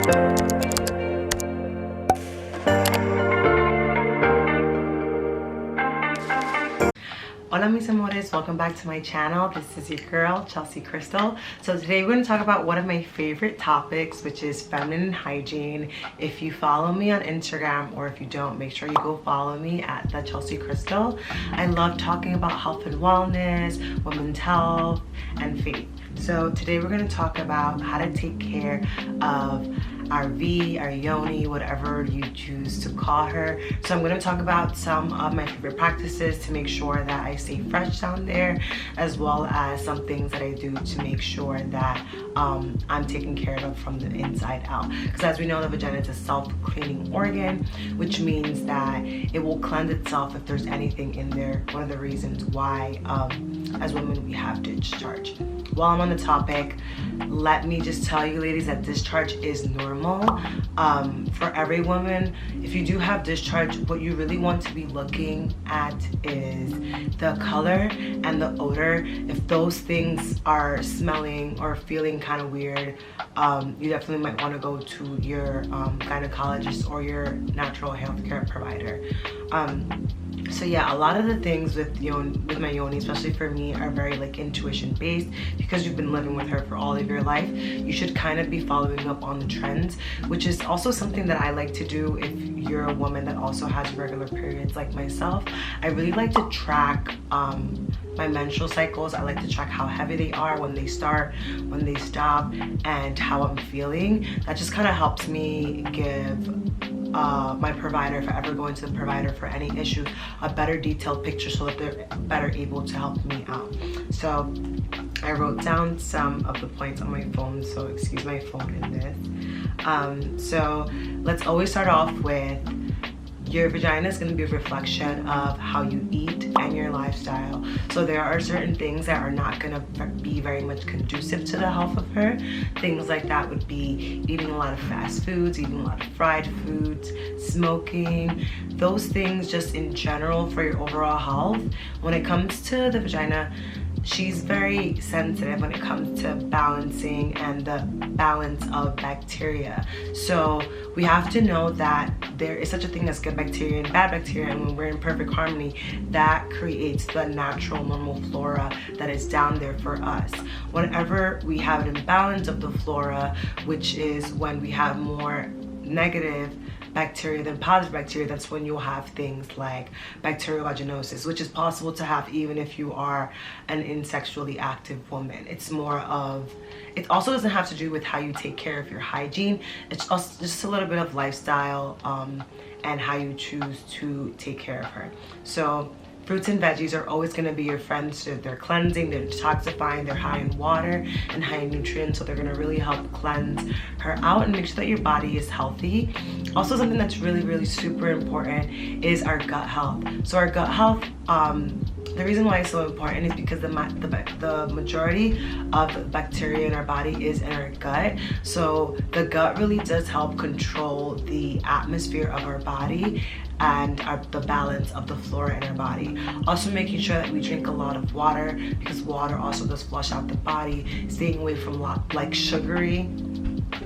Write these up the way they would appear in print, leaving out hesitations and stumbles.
Hola mis amores, welcome back to my channel. This is your girl, Chelsea Crystal. So today we're going to talk about one of my favorite topics, which is feminine hygiene. If you follow me on Instagram, or if you don't, make sure you go follow me at TheChelseaChristen. I love talking about health and wellness, women's health, and faith. So today we're going to talk about how to take care of our V, our yoni, whatever you choose to call her. So I'm going to talk about some of my favorite practices to make sure that I stay fresh down there, as well as some things that I do to make sure that I'm taken care of from the inside out. Because as we know, the vagina is a self-cleaning organ, which means that it will cleanse itself if there's anything in there. One of the reasons why as women we have discharge. While I'm on the topic, let me just tell you ladies that discharge is normal for every woman. If you do have discharge, what you really want to be looking at is the color and the odor. If those things are smelling or feeling kind of weird, you definitely might want to go to your gynecologist or your natural health care provider. So yeah, a lot of the things with my yoni, especially for me, are very like intuition based. Because you've been living with her for all of your life, you should kind of be following up on the trends, which is also something that I like to do if you're a woman that also has regular periods like myself. I really like to track my menstrual cycles. I like to track how heavy they are, when they start, when they stop, and how I'm feeling. That just kind of helps me give my provider, if I ever go into the provider for any issue, a better detailed picture so that they're better able to help me out. So I wrote down some of the points on my phone, so excuse my phone in this. So let's always start off with your vagina is going to be a reflection of how you eat and your lifestyle. So there are certain things that are not going to be very much conducive to the health of her. Things like that would be eating a lot of fast foods, eating a lot of fried foods, smoking, those things just in general for your overall health. When it comes to the vagina, she's very sensitive when it comes to balancing and the balance of bacteria. So we have to know that there is such a thing as good bacteria and bad bacteria, and when we're in perfect harmony, that creates the natural normal flora that is down there for us. Whenever we have an imbalance of the flora, which is when we have more negative bacteria than positive bacteria, that's when you'll have things like bacterial vaginosis, which is possible to have even if you are an asexually active woman. It's more of, it also doesn't have to do with how you take care of your hygiene. It's also just a little bit of lifestyle and how you choose to take care of her. So fruits and veggies are always going to be your friends. They're cleansing, they're detoxifying, they're high in water and high in nutrients, so they're going to really help cleanse her out and make sure that your body is healthy. Also, something that's really super important is our gut health. So our gut health, the reason why it's so important is because the majority of the bacteria in our body is in our gut. So the gut really does help control the atmosphere of our body and the balance of the flora in our body. Also making sure that we drink a lot of water, because water also does flush out the body. Staying away from like sugary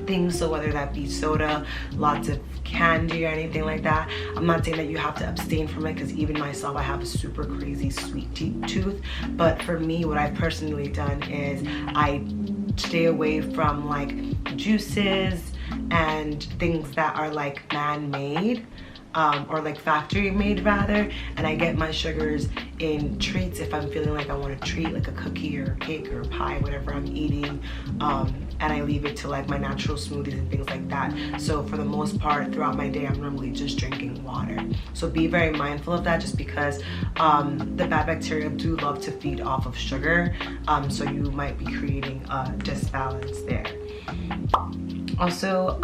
things, so whether that be soda, lots of candy or anything like that. I'm not saying that you have to abstain from it, because even myself, I have a super crazy sweet tooth. But for me, what I've personally done is I stay away from like juices and things that are like man-made. Or like factory made rather, and I get my sugars in treats if I'm feeling like I want to treat, like a cookie or a cake or a pie, whatever I'm eating, and I leave it to like my natural smoothies and things like that. So for the most part throughout my day, I'm normally just drinking water. So be very mindful of that, just because the bad bacteria do love to feed off of sugar, so you might be creating a disbalance there. Also,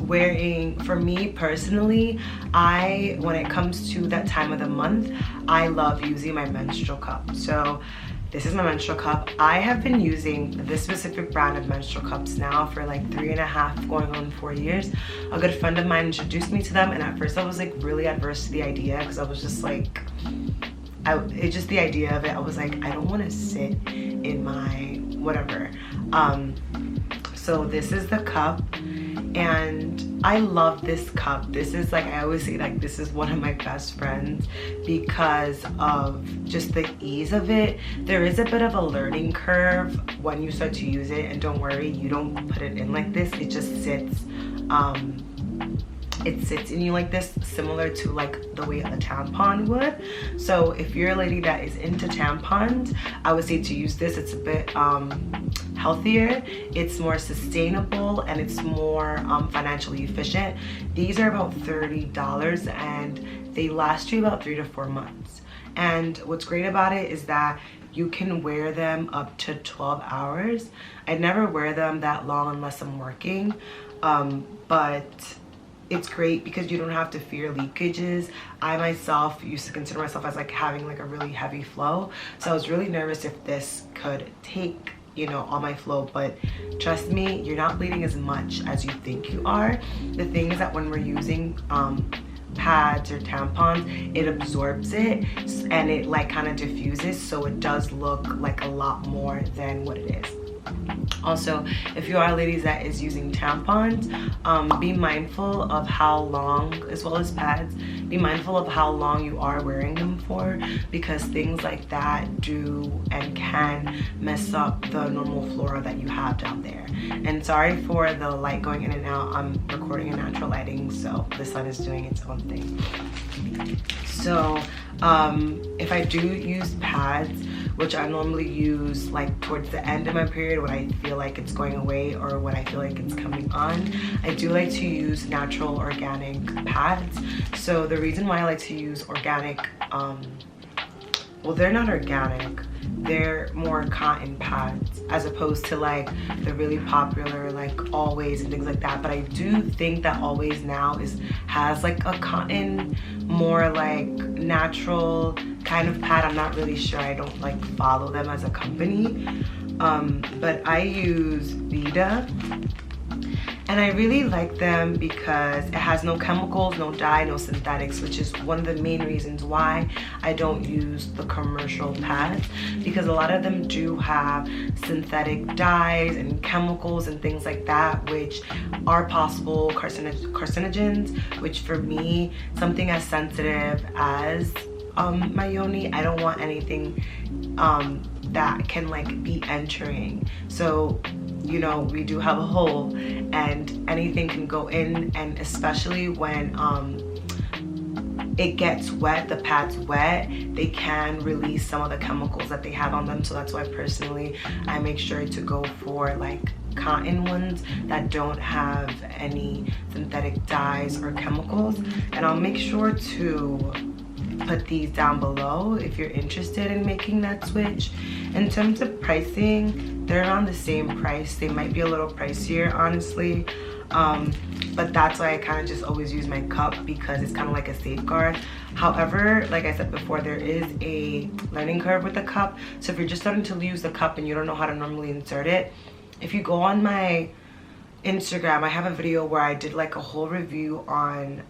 wearing, for me personally, when it comes to that time of the month, I love using my menstrual cup. So this is my menstrual cup. I have been using this specific brand of menstrual cups now for like 3.5 going on 4 years. A good friend of mine introduced me to them, and at first I was like really adverse to the idea, because I was just like, it's just the idea of it. I was like, I don't want to sit in my whatever. So this is the cup, and I love this cup. This is like, I always say, like, this is one of my best friends because of just the ease of it. There is a bit of a learning curve when you start to use it, and don't worry, you don't put it in like this. It just sits it sits in you like this, similar to like the way a tampon would. So if you're a lady that is into tampons, I would say to use this. It's a bit healthier, it's more sustainable, and it's more financially efficient. These are about $30 and they last you about 3 to 4 months. And what's great about it is that you can wear them up to 12 hours. I never wear them that long unless I'm working, but it's great because you don't have to fear leakages. I myself used to consider myself as like having like a really heavy flow, so I was really nervous if this could take, you know, all my flow. But trust me, you're not bleeding as much as you think you are. The thing is that when we're using pads or tampons, it absorbs it and it like kind of diffuses, so it does look like a lot more than what it is. Also, if you are ladies that is using tampons, be mindful of how long, as well as pads, be mindful of how long you are wearing them for, because things like that do and can mess up the normal flora that you have down there. And sorry for the light going in and out. I'm recording in natural lighting, so the sun is doing its own thing. So if I do use pads, which I normally use like towards the end of my period when I feel like it's going away or when I feel like it's coming on, I do like to use natural organic pads. So the reason why I like to use organic, well, they're not organic, they're more cotton pads as opposed to like the really popular like Always and things like that. But I do think that Always now has like a cotton, more like natural kind of pad. I'm not really sure, I don't like follow them as a company, but I use Vida, and I really like them because it has no chemicals, no dye, no synthetics, which is one of the main reasons why I don't use the commercial pads, because a lot of them do have synthetic dyes and chemicals and things like that, which are possible carcinogens, which for me, something as sensitive as my yoni, I don't want anything that can like be entering. So, you know, we do have a hole and anything can go in, and especially when it gets wet, the pad's wet, they can release some of the chemicals that they have on them. So that's why personally I make sure to go for like cotton ones that don't have any synthetic dyes or chemicals. And I'll make sure to put these down below if you're interested in making that switch. In terms of pricing, they're around the same price. They might be a little pricier, honestly, but that's why I kind of just always use my cup, because it's kind of like a safeguard. However, like I said before, there is a learning curve with the cup. So if you're just starting to use the cup and you don't know how to normally insert it, if you go on my Instagram, I have a video where I did like a whole review on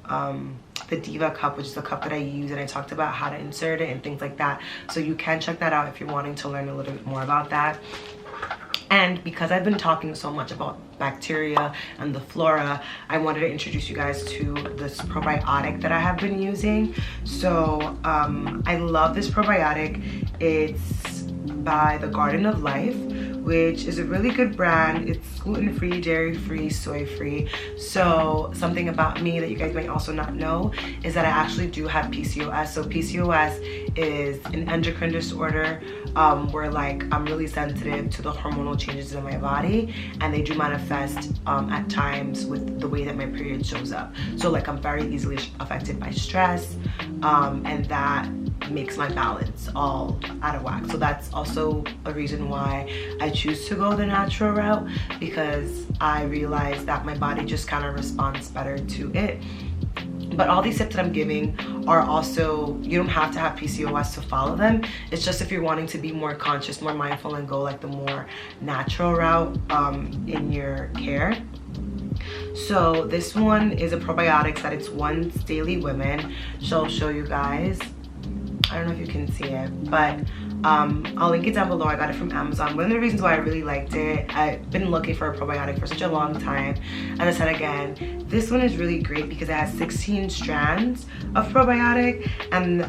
the Diva cup, which is the cup that I use, and I talked about how to insert it and things like that. So you can check that out if you're wanting to learn a little bit more about that. And because I've been talking so much about bacteria and the flora, I wanted to introduce you guys to this probiotic that I have been using. So I love this probiotic. It's by the Garden of Life, which is a really good brand. It's gluten-free, dairy-free, soy-free. So something about me that you guys might also not know is that I actually do have PCOS. So PCOS is an endocrine disorder where like I'm really sensitive to the hormonal changes in my body, and they do manifest at times with the way that my period shows up. So like I'm very easily affected by stress, and that makes my balance all out of whack. So that's also a reason why I choose to go the natural route, because I realize that my body just kind of responds better to it. But all these tips that I'm giving are also, you don't have to have PCOS to follow them. It's just if you're wanting to be more conscious, more mindful, and go like the more natural route in your care. So this one is a probiotic that it's Once Daily Women. So I'll show you guys. I don't know if you can see it, but I'll link it down below. I got it from Amazon. One of the reasons why I really liked it, I've been looking for a probiotic for such a long time. As I said again, this one is really great because it has 16 strands of probiotic, and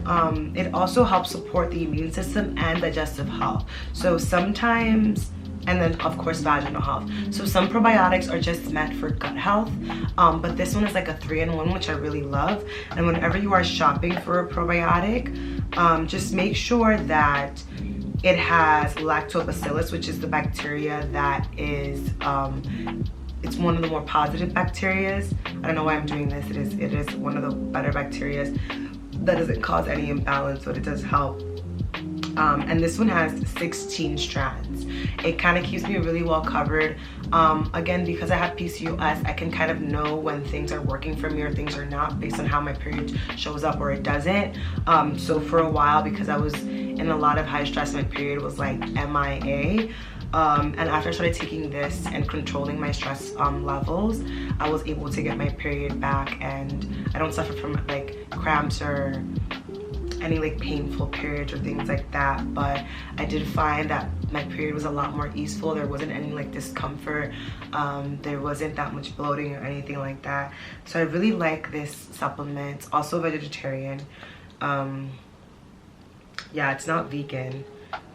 it also helps support the immune system and digestive health. So sometimes, and then of course vaginal health. So some probiotics are just meant for gut health, but this one is like a 3-in-1, which I really love. And whenever you are shopping for a probiotic, just make sure that it has lactobacillus, which is the bacteria that is it's one of the more positive bacterias. I don't know why I'm doing this. It is one of the better bacterias that doesn't cause any imbalance, but it does help. And this one has 16 strands. It kind of keeps me really well covered. Again, because I have PCOS, I can kind of know when things are working for me or things are not based on how my period shows up or it doesn't. So for a while, because I was in a lot of high stress, my period was like MIA. And after I started taking this and controlling my stress levels, I was able to get my period back, and I don't suffer from like cramps or any like painful periods or things like that. But I did find that my period was a lot more easeful. There wasn't any like discomfort. There wasn't that much bloating or anything like that. So I really like this supplement. It's also vegetarian. Yeah, it's not vegan.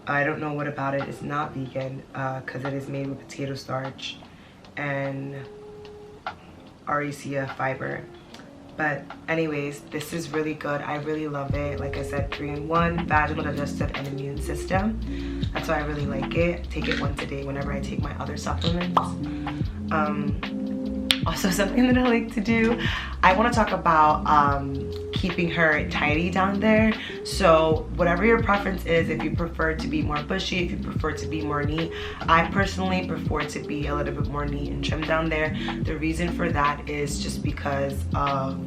I don't know what about it is not vegan, because it is made with potato starch and RECA fiber. But anyways, this is really good. I really love it. Like I said, 3-in-1, vaginal, digestive, and immune system. That's why I really like it. Take it once a day whenever I take my other supplements. Also, something that I like to do, I want to talk about keeping her tidy down there. So whatever your preference is, if you prefer to be more bushy, if you prefer to be more neat, I personally prefer to be a little bit more neat and trim down there. The reason for that is just because of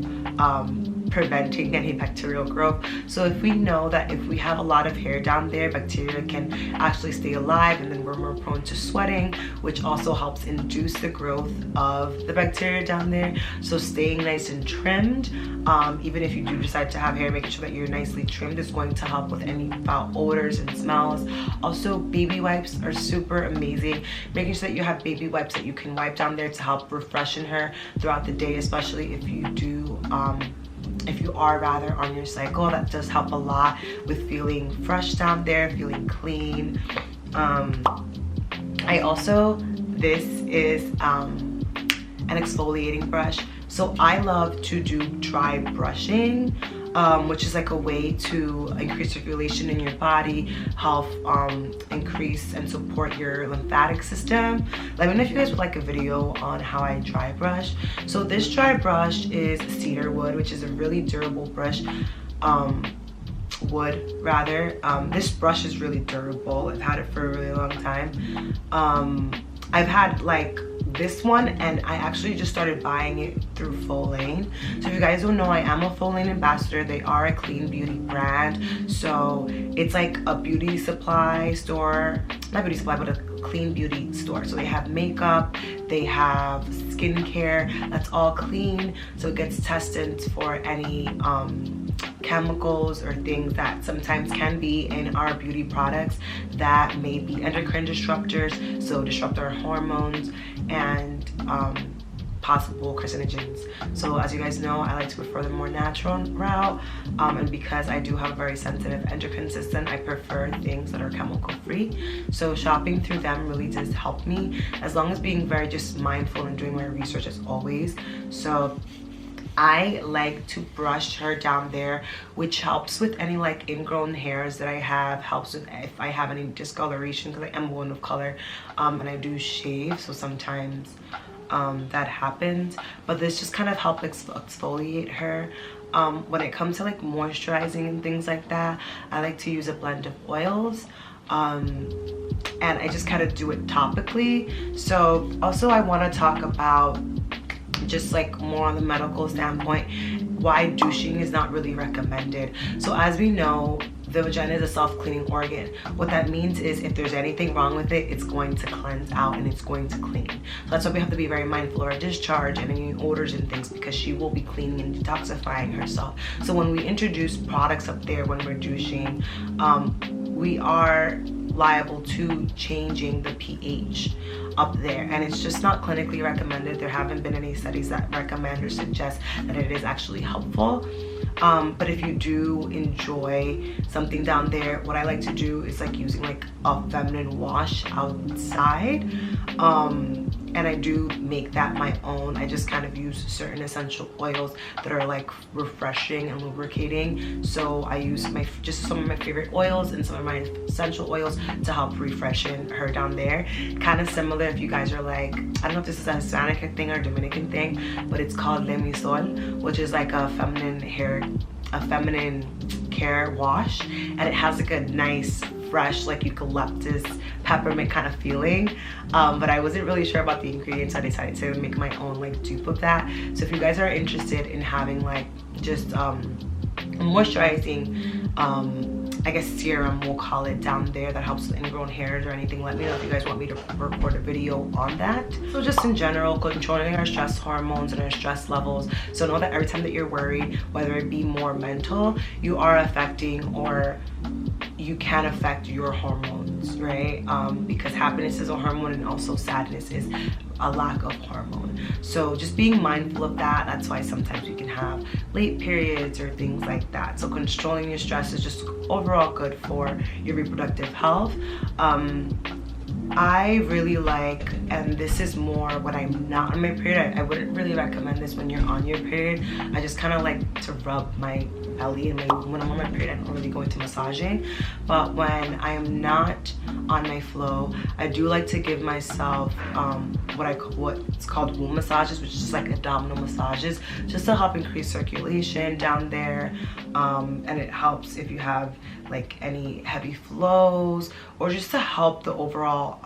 preventing any bacterial growth. So if we know that if we have a lot of hair down there, bacteria can actually stay alive, and then we're more prone to sweating, which also helps induce the growth of the bacteria down there. So staying nice and trimmed, even if you do decide to have hair, making sure that you're nicely trimmed is going to help with any foul odors and smells. Also, baby wipes are super amazing. Making sure that you have baby wipes that you can wipe down there to help refreshen her throughout the day, especially if you do if you are rather on your cycle. That does help a lot with feeling fresh down there, feeling clean. This is an exfoliating brush. So I love to do dry brushing, which is like a way to increase circulation in your body, help increase and support your lymphatic system. Let me know if you guys would like a video on how I dry brush. So this dry brush is cedar wood, which is a really durable brush. This brush is really durable. I've had it for a really long time. I've had like this one, and I actually just started buying it through Full Lane. So if you guys don't know, I am a Full Lane ambassador. They are a clean beauty brand, so it's like a beauty supply store, not beauty supply, but a clean beauty store. So they have makeup, they have skincare, that's all clean, so it gets tested for any chemicals or things that sometimes can be in our beauty products that may be endocrine disruptors, so disrupt our hormones and possible carcinogens. So as you guys know, I like to prefer the more natural route, and because I do have a very sensitive endocrine system, I prefer things that are chemical free. So shopping through them really does help me, as long as being very just mindful and doing my research as always. So I like to brush her down there, which helps with any like ingrown hairs that I have, helps with if I have any discoloration, because I am one of color, and I do shave, so sometimes that happens. But this just kind of helps exfoliate her. When it comes to like moisturizing and things like that, I like to use a blend of oils, and I just kind of do it topically. So also I want to talk about just like more on the medical standpoint, why douching is not really recommended. So as we know, the vagina is a self-cleaning organ. What that means is if there's anything wrong with it, it's going to cleanse out and it's going to clean. So that's why we have to be very mindful of our discharge and any odors and things, because she will be cleaning and detoxifying herself. So when we introduce products up there when we're douching, we are liable to changing the pH up there, and it's just not clinically recommended. There haven't been any studies that recommend or suggest that it is actually helpful. But if you do enjoy something down there, what I like to do is like using like a feminine wash outside, and I do make that my own. I just kind of use certain essential oils that are like refreshing and lubricating. So I use just some of my favorite oils and some of my essential oils to help refreshen her down there. Kind of similar if you guys are like, I don't know if this is a Hispanic thing or Dominican thing, but it's called MENSTRUAL, which is like a feminine care wash, and it has like a nice fresh like eucalyptus peppermint kind of feeling, but I wasn't really sure about the ingredients, so I decided to make my own like dupe of that. So if you guys are interested in having like just a moisturizing I guess serum, we'll call it, down there that helps with ingrown hairs or anything, let me know if you guys want me to record a video on that. So just in general, controlling our stress hormones and our stress levels. So know that every time that you're worried, whether it be more mental, you are affecting, or you can affect your hormones, right? Because happiness is a hormone, and also sadness is a lack of hormone. So just being mindful of that. That's why sometimes you can have late periods or things like that. So controlling your stress is just overall good for your reproductive health. I really like, and this is more when I'm not on my period, I wouldn't really recommend this when you're on your period. I just kind of like to rub my belly, and when I'm on my period I don't really go into massaging. But when I am not on my flow, I do like to give myself what's called womb massages, which is just like abdominal massages, just to help increase circulation down there, and it helps if you have like any heavy flows, or just to help the overall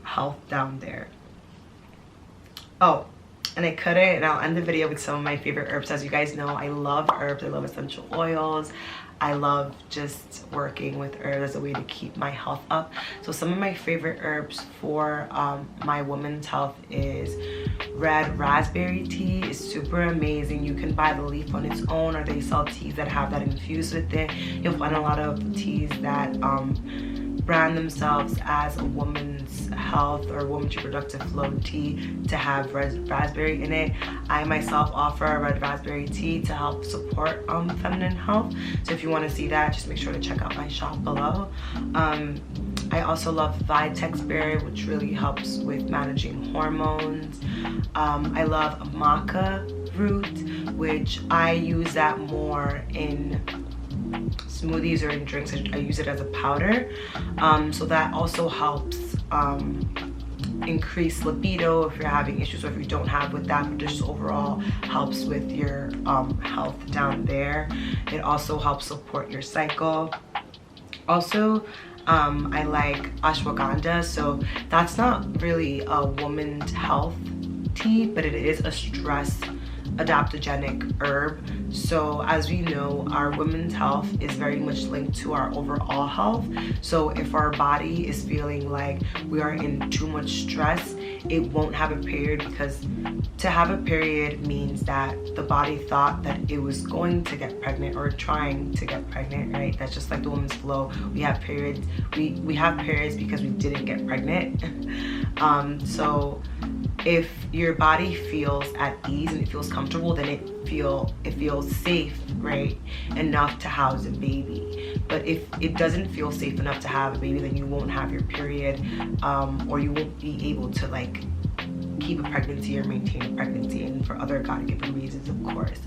health down there. Oh, and I couldn't, and I'll end the video with some of my favorite herbs. As you guys know, I love herbs, I love essential oils. I love just working with herbs as a way to keep my health up. So some of my favorite herbs for my woman's health is red raspberry tea. It's super amazing. You can buy the leaf on its own, or they sell teas that have that infused with it. You'll find a lot of teas that brand themselves as a woman's health or woman's reproductive flow tea to have red raspberry in it. I myself offer a red raspberry tea to help support feminine health. So if you want to see that, just make sure to check out my shop below. I also love Vitex berry, which really helps with managing hormones. I love maca root, which I use that more in smoothies or in drinks. I use it as a powder, so that also helps increase libido if you're having issues, or if you don't have with that, but just overall helps with your health down there. It also helps support your cycle. Also, I like ashwagandha. So that's not really a woman's health tea, but it is a stress adaptogenic herb. So as we know, our women's health is very much linked to our overall health. So if our body is feeling like we are in too much stress, it won't have a period, because to have a period means that the body thought that it was going to get pregnant or trying to get pregnant, right? That's just like the woman's flow. We have periods. We have periods because we didn't get pregnant. So if your body feels at ease and it feels comfortable, then it feels safe, right, enough to house a baby. But if it doesn't feel safe enough to have a baby, then you won't have your period, or you won't be able to like keep a pregnancy or maintain a pregnancy, and for other God-given reasons, of course.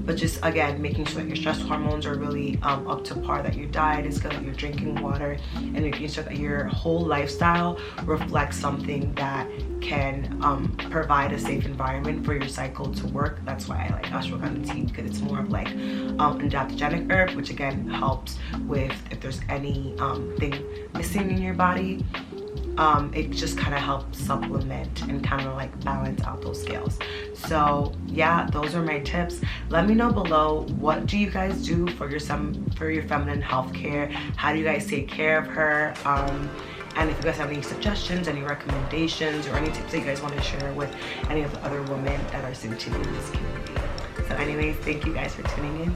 But just again, making sure that your stress hormones are really up to par, that your diet is good, that you're drinking water, and making sure that your whole lifestyle reflects something that can provide a safe environment for your cycle to work. That's why I like ashwagandha tea, because it's more of like an adaptogenic herb, which again helps with if there's any thing missing in your body. It just kind of helps supplement and kind of like balance out those scales. So yeah, those are my tips. Let me know below, what do you guys do for your feminine health care? How do you guys take care of her? And if you guys have any suggestions, any recommendations, or any tips that you guys want to share with any of the other women that are soon to be in this community. So anyways, thank you guys for tuning in.